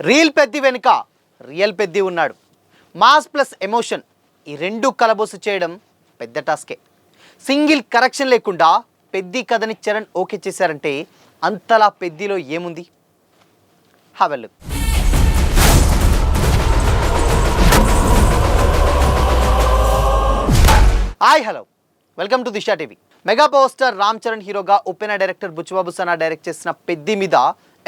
Reel Peddi వెనుక real Peddi ఉన్నాడు. Mass plus emotion ఈ రెండు కలబోసు చేయడం పెద్ద టాస్కే. సింగిల్ కరెక్షన్ లేకుండా పెద్ది కథని చరణ్ ఓకే చేశారంటే అంతలా పెద్దిలో ఏముంది? Have a look. Hi hello, welcome to Disha TV. Mega power star Ram Charan హీరోగా ఉప్పెన డైరెక్టర్ బుచ్చిబాబు సనా డైరెక్ట్ చేసిన పెద్ది మీద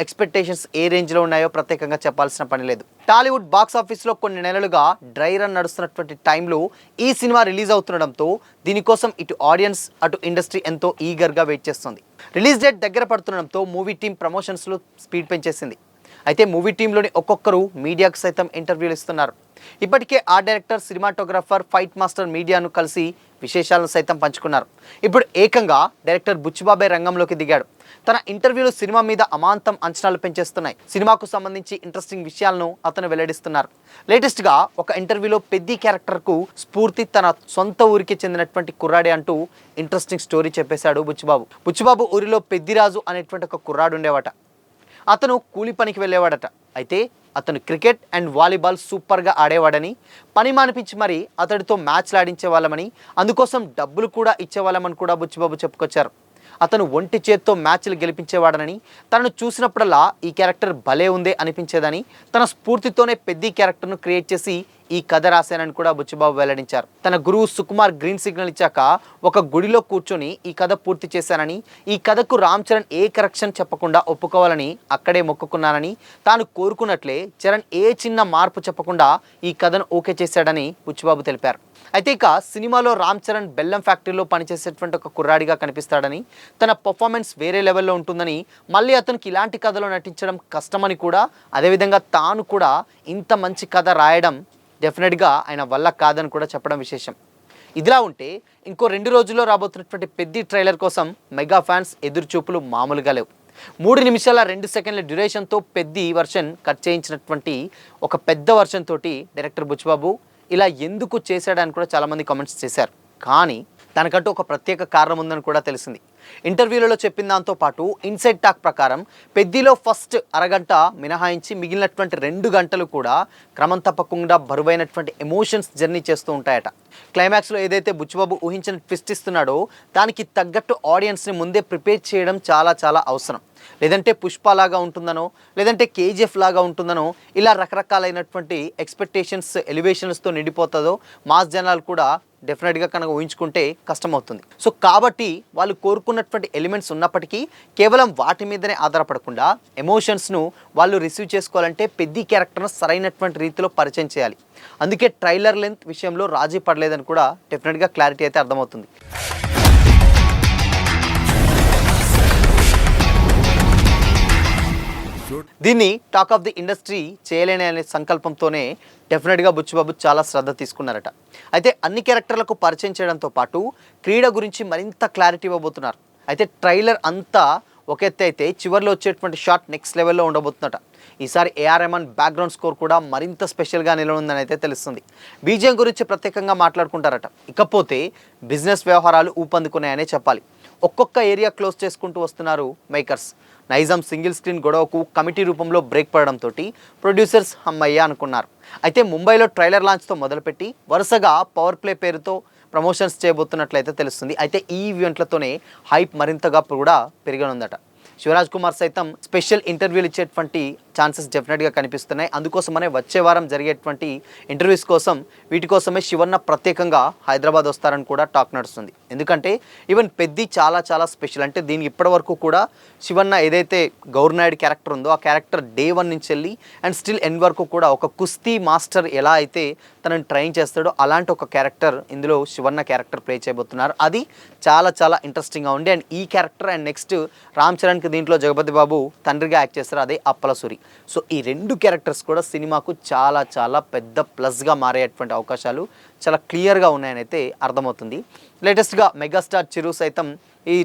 ఎక్స్పెక్టేషన్స్ ఏ రేంజ్లో ఉన్నాయో ప్రత్యేకంగా చెప్పాల్సిన పని లేదు. టాలీవుడ్ బాక్స్ ఆఫీస్లో కొన్ని నెలలుగా డ్రై రన్ నడుస్తున్నటువంటి టైంలో ఈ సినిమా రిలీజ్ అవుతుండడంతో దీనికోసం ఇటు ఆడియన్స్ అటు ఇండస్ట్రీ ఎంతో ఈగర్గా వెయిట్ చేస్తుంది. రిలీజ్ డేట్ దగ్గర పడుతుండడంతో మూవీ టీం ప్రమోషన్స్లో స్పీడ్ పెంచేసింది. అయితే మూవీ టీంలోని ఒక్కొక్కరు మీడియాకు సైతం ఇంటర్వ్యూలు ఇస్తున్నారు. ఇప్పటికే ఆ డైరెక్టర్, సినిమాటోగ్రాఫర్, ఫైట్ మాస్టర్ మీడియాను కలిసి విశేషాలను సైతం పంచుకున్నారు. ఇప్పుడు ఏకంగా డైరెక్టర్ బుచ్చిబాబే రంగంలోకి దిగాడు. తన ఇంటర్వ్యూలు సినిమా మీద అమాంతం అంచనాలు పెంచేస్తున్నాయి. సినిమాకు సంబంధించి ఇంట్రెస్టింగ్ విషయాలను అతను వెల్లడిస్తున్నారు. లేటెస్ట్గా ఒక ఇంటర్వ్యూలో పెద్ది క్యారెక్టర్కు స్ఫూర్తి తన సొంత ఊరికి చెందినటువంటి కుర్రాడే అంటూ ఇంట్రెస్టింగ్ స్టోరీ చెప్పేశాడు బుచ్చిబాబు. బుచ్చిబాబు ఊరిలో పెద్దిరాజు అనేటువంటి ఒక కుర్రాడు ఉండేవాట. అతను కూలి పనికి వెళ్ళేవాడట. అయితే అతను క్రికెట్ అండ్ వాలీబాల్ సూపర్గా ఆడేవాడని, పని మానిపించి మరి అతడితో మ్యాచ్లు ఆడించేవాళ్ళమని, అందుకోసం డబ్బులు కూడా ఇచ్చేవాళ్ళమని కూడా బుచ్చిబాబు చెప్పుకొచ్చారు. అతను ఒంటి చేత్తో మ్యాచ్లు గెలిపించేవాడనని, తనను చూసినప్పుడల్లా ఈ క్యారెక్టర్ భలే ఉందే అనిపించేదని, తన స్ఫూర్తితోనే పెద్ది క్యారెక్టర్ను క్రియేట్ చేసి ఈ కథ రాశానని కూడా బుచ్చిబాబు వెల్లడించారు. తన గురువు సుకుమార్ గ్రీన్ సిగ్నల్ ఇచ్చాక ఒక గుడిలో కూర్చొని ఈ కథ పూర్తి చేశానని, ఈ కథకు రామ్ చరణ్ ఏ కరెక్షన్ చెప్పకుండా ఒప్పుకోవాలని అక్కడే మొక్కుకున్నానని, తాను కోరుకున్నట్లే చరణ్ ఏ చిన్న మార్పు చెప్పకుండా ఈ కథను ఓకే చేశాడని బుచ్చిబాబు తెలిపారు. అయితే ఇక సినిమాలో రామ్ చరణ్ బెల్లం ఫ్యాక్టరీలో పనిచేసేటువంటి ఒక కుర్రాడిగా కనిపిస్తాడని, తన పర్ఫార్మెన్స్ వేరే లెవెల్లో ఉంటుందని, మళ్ళీ అతనికి ఇలాంటి కథలో నటించడం కష్టమని కూడా, అదేవిధంగా తాను కూడా ఇంత మంచి కథ రాయడం డెఫినెట్గా ఆయన వల్ల కాదని కూడా చెప్పడం విశేషం. ఇదిలా ఉంటే ఇంకో 2 రోజుల్లో రాబోతున్నటువంటి పెద్ది ట్రైలర్ కోసం మెగా ఫ్యాన్స్ ఎదురుచూపులు మామూలుగా లేవు. 3 నిమిషాల 2 సెకండ్ల డ్యూరేషన్తో పెద్ది వర్షన్ కట్ చేయించినటువంటి ఒక పెద్ద వర్షన్ తోటి డైరెక్టర్ బుచ్చిబాబు ఇలా ఎందుకు చేశాడని కూడా చాలామంది కామెంట్స్ చేశారు. కానీ దానికంటూ ఒక ప్రత్యేక కారణం ఉందని కూడా తెలిసింది. ఇంటర్వ్యూలలో చెప్పిన దాంతో పాటు ఇన్సైడ్ టాక్ ప్రకారం పెద్దిలో ఫస్ట్ అరగంట మినహాయించి మిగిలినటువంటి 2 గంటలు కూడా క్రమం తప్పకుండా బరువైనటువంటి ఎమోషన్స్ జర్నీ చేస్తూ ఉంటాయట. క్లైమాక్స్లో ఏదైతే బుచ్చిబాబు ఊహించిన ట్విస్ట్ ఇస్తున్నాడో దానికి తగ్గట్టు ఆడియన్స్ని ముందే ప్రిపేర్ చేయడం చాలా చాలా అవసరం. లేదంటే పుష్ప లాగా ఉంటుందనో, లేదంటే కేజీఎఫ్ లాగా ఉంటుందనో, ఇలా రకరకాలైనటువంటి ఎక్స్పెక్టేషన్స్ ఎలివేషన్స్తో నిండిపోతుందో మాస్ జనాలు కూడా డెఫినెట్గా కనుక ఊహించుకుంటే కష్టమవుతుంది. సో కాబట్టి వాళ్ళు కోరుకున్నటువంటి ఎలిమెంట్స్ ఉన్నప్పటికీ కేవలం వాటి మీదనే ఆధారపడకుండా ఎమోషన్స్ను వాళ్ళు రిసీవ్ చేసుకోవాలంటే పెద్ది క్యారెక్టర్ను సరైనటువంటి రీతిలో పరిచయం చేయాలి. అందుకే ట్రైలర్ లెంత్ విషయంలో రాజీ పడలేదని కూడా డెఫినెట్గా క్లారిటీ అయితే అర్థమవుతుంది. దీన్ని టాక్ ఆఫ్ ది ఇండస్ట్రీ చేయలేని అనే సంకల్పంతోనే డెఫినెట్గా బుచ్చిబాబు చాలా శ్రద్ధ తీసుకున్నారట. అయితే అన్ని క్యారెక్టర్లకు పరిచయం చేయడంతో పాటు క్రీడ గురించి మరింత క్లారిటీ ఇవ్వబోతున్నారు. అయితే ట్రైలర్ అంతా ఒక ఎత్తు అయితే చివరిలో వచ్చేటువంటి షాట్ నెక్స్ట్ లెవెల్లో ఉండబోతుందట. ఈసారి ఏఆర్ రెహమాన్ బ్యాక్గ్రౌండ్ స్కోర్ కూడా మరింత స్పెషల్గా నిలవనుందని అయితే తెలుస్తుంది. బీజిఎం గురించి ప్రత్యేకంగా మాట్లాడుకుంటారట. ఇకపోతే బిజినెస్ వ్యవహారాలు ఊపందుకున్నాయనే చెప్పాలి. ఒక్కొక్క ఏరియా క్లోజ్ చేసుకుంటూ వస్తున్నారు మేకర్స్. నైజాం సింగిల్ స్క్రీన్ గొడవకు కమిటీ రూపంలో బ్రేక్ పడడంతో ప్రొడ్యూసర్స్ హమ్మయ్య అనుకున్నారు. అయితే ముంబైలో ట్రైలర్ లాంచ్తో మొదలుపెట్టి వరుసగా పవర్ ప్లే పేరుతో ప్రమోషన్స్ చేయబోతున్నట్లయితే తెలుస్తుంది. అయితే ఈ ఈవెంట్లతోనే హైప్ మరింతగా కూడా పెరగనుందట. శివరాజ్ కుమార్ సైతం స్పెషల్ ఇంటర్వ్యూలు ఇచ్చేటువంటి ఛాన్సెస్ డెఫినెట్గా కనిపిస్తున్నాయి. అందుకోసమనే వచ్చే వారం జరిగేటువంటి ఇంటర్వ్యూస్ కోసం వీటి కోసమే శివన్న ప్రత్యేకంగా హైదరాబాద్ వస్తారని కూడా టాక్ నడుస్తుంది. ఎందుకంటే ఈవెన్ పెద్ది చాలా చాలా స్పెషల్. అంటే దీనికి ఇప్పటివరకు కూడా శివన్న ఏదైతే గౌర్నాయుడు క్యారెక్టర్ ఉందో ఆ క్యారెక్టర్ డే 1 నుంచి వెళ్ళి అండ్ స్టిల్ ఎండ్ వరకు కూడా ఒక కుస్తీ మాస్టర్ ఎలా అయితే తనని ట్రైన్ చేస్తాడో అలాంటి ఒక క్యారెక్టర్ ఇందులో శివన్న క్యారెక్టర్ ప్లే చేయబోతున్నారు. అది చాలా చాలా ఇంట్రెస్టింగ్గా ఉంది. అండ్ ఈ క్యారెక్టర్ అండ్ నెక్స్ట్ రామ్ చరణ్కి దీంట్లో జగపతి బాబు తండ్రిగా యాక్ట్ చేస్తారు, అదే అప్పలసూరి. సో ఈ 2 క్యారెక్టర్స్ కూడా సినిమాకు చాలా చాలా పెద్ద ప్లస్గా మారేటువంటి అవకాశాలు చాలా క్లియర్గా ఉన్నాయని అయితే అర్థమవుతుంది. లేటెస్ట్గా మెగాస్టార్ చిరు సైతం ఈ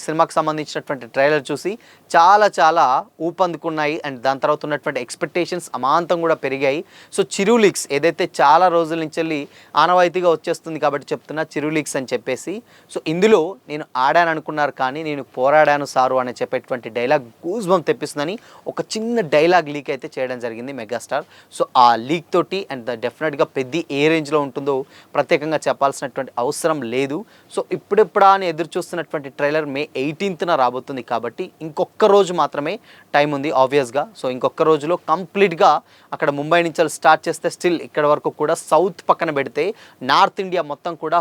సినిమాకి సంబంధించినటువంటి ట్రైలర్ చూసి చాలా చాలా ఊపందుకున్నాయి అండ్ దాని తర్వాత ఉన్నటువంటి ఎక్స్పెక్టేషన్స్ అమాంతం కూడా పెరిగాయి. సో చిరు లీక్స్ ఏదైతే చాలా రోజుల నుంచి వెళ్ళి ఆనవాయితీగా వచ్చేస్తుంది కాబట్టి చెప్తున్నా చిరు లీక్స్ అని చెప్పేసి. సో ఇందులో నేను ఆడాను అనుకున్నారు కానీ నేను పోరాడాను సారు అని చెప్పేటువంటి డైలాగ్ గూస్ బంప్ తెప్పిస్తుందని ఒక చిన్న డైలాగ్ లీక్ అయితే చేయడం జరిగింది మెగాస్టార్. సో ఆ లీక్ తోటి అండ్ డెఫినెట్గా పెద్ద ఏ రేంజ్లో ఉంటుందో ప్రత్యేకంగా చెప్పాల్సినటువంటి అవసరం లేదు. సో ఇప్పుడిప్పుడా అని ఎదురు చూస్తున్నటువంటి ట్రైలర్ May 18th రాబోతుంది కాబట్టి ఇంకొక రోజు మాత్రమే టైం ఉంది ఆబ్వియస్గా. సో ఇంకొక రోజులో కంప్లీట్గా అక్కడ ముంబై నుంచి స్టార్ట్ చేస్తే స్టిల్ ఇక్కడ వరకు కూడా సౌత్ పక్కన పెడితే నార్త్ ఇండియా మొత్తం కూడా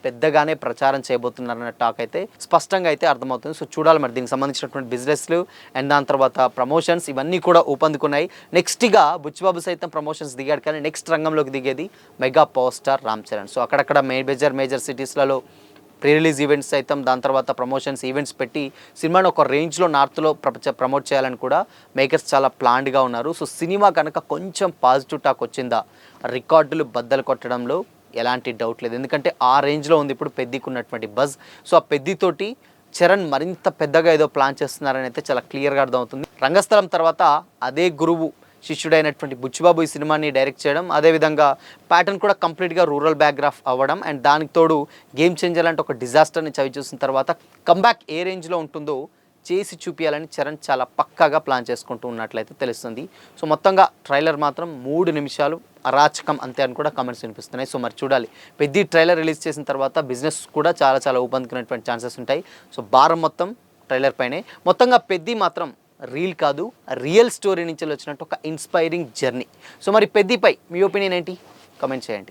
పెద్దగానే ప్రచారం చేయబోతున్నారన్న టాక్ అయితే స్పష్టంగా అయితే అర్థమవుతుంది. సో చూడాలి మరి దీనికి సంబంధించినటువంటి బిజినెస్లు అండ్ దాని తర్వాత ప్రమోషన్స్ ఇవన్నీ కూడా ఊపందుకున్నాయి. నెక్స్ట్గా బుచ్చిబాబు సైతం ప్రమోషన్స్ దిగాడు కానీ నెక్స్ట్ రంగంలోకి దిగేది mega power star Ram Charan. So అక్కడక్కడ మేజర్ సిటీస్లలో ప్రీ రిలీజ్ ఈవెంట్స్ సైతం దాని తర్వాత ప్రమోషన్స్ ఈవెంట్స్ పెట్టి సినిమాను ఒక రేంజ్లో నార్త్లో ప్రమోట్ చేయాలని కూడా మేకర్స్ చాలా ప్లాన్డ్గా ఉన్నారు. సో సినిమా కనుక కొంచెం పాజిటివ్ టాక్ వచ్చిందా రికార్డులు బద్దలు కొట్టడంలో ఎలాంటి డౌట్ లేదు. ఎందుకంటే ఆ రేంజ్లో ఉంది ఇప్పుడు పెద్దికి ఉన్నటువంటి బజ్. సో ఆ పెద్దితోటి చరణ్ మరింత పెద్దగా ఏదో ప్లాన్ చేస్తున్నారని అయితే చాలా క్లియర్గా అర్థమవుతుంది. రంగస్థలం తర్వాత అదే గురువు శిష్యుడైనటువంటి బుచ్చిబాబు ఈ సినిమాని డైరెక్ట్ చేయడం, అదేవిధంగా ప్యాటర్న్ కూడా కంప్లీట్గా రూరల్ బ్యాక్గ్రాఫ్ అవ్వడం అండ్ దానికి తోడు గేమ్ చేంజర్ లాంటి ఒక డిజాస్టర్ని చవి చూసిన తర్వాత కంబ్యాక్ ఏ రేంజ్లో ఉంటుందో చేసి చూపించాలని చరణ్ చాలా పక్కాగా ప్లాన్ చేసుకుంటూ ఉన్నట్లయితే తెలుస్తుంది. సో మొత్తంగా ట్రైలర్ మాత్రం 3 నిమిషాలు అరాచకం అంతే అని కూడా కామెంట్స్ వినిపిస్తున్నాయి. సో మరి చూడాలి పెద్ద ట్రైలర్ రిలీజ్ చేసిన తర్వాత బిజినెస్ కూడా చాలా ఊపందుకునేటువంటి ఛాన్సెస్ ఉంటాయి. సో భారం మొత్తం ట్రైలర్ పైనే. మొత్తంగా పెద్ద మాత్రం రీల్ కాదు రియల్ స్టోరీ నుంచి వచ్చినట్టు ఒక ఇన్స్పైరింగ్ జర్నీ. సో మరి పెద్దిపై మీ ఒపీనియన్ ఏంటి కామెంట్ చేయండి.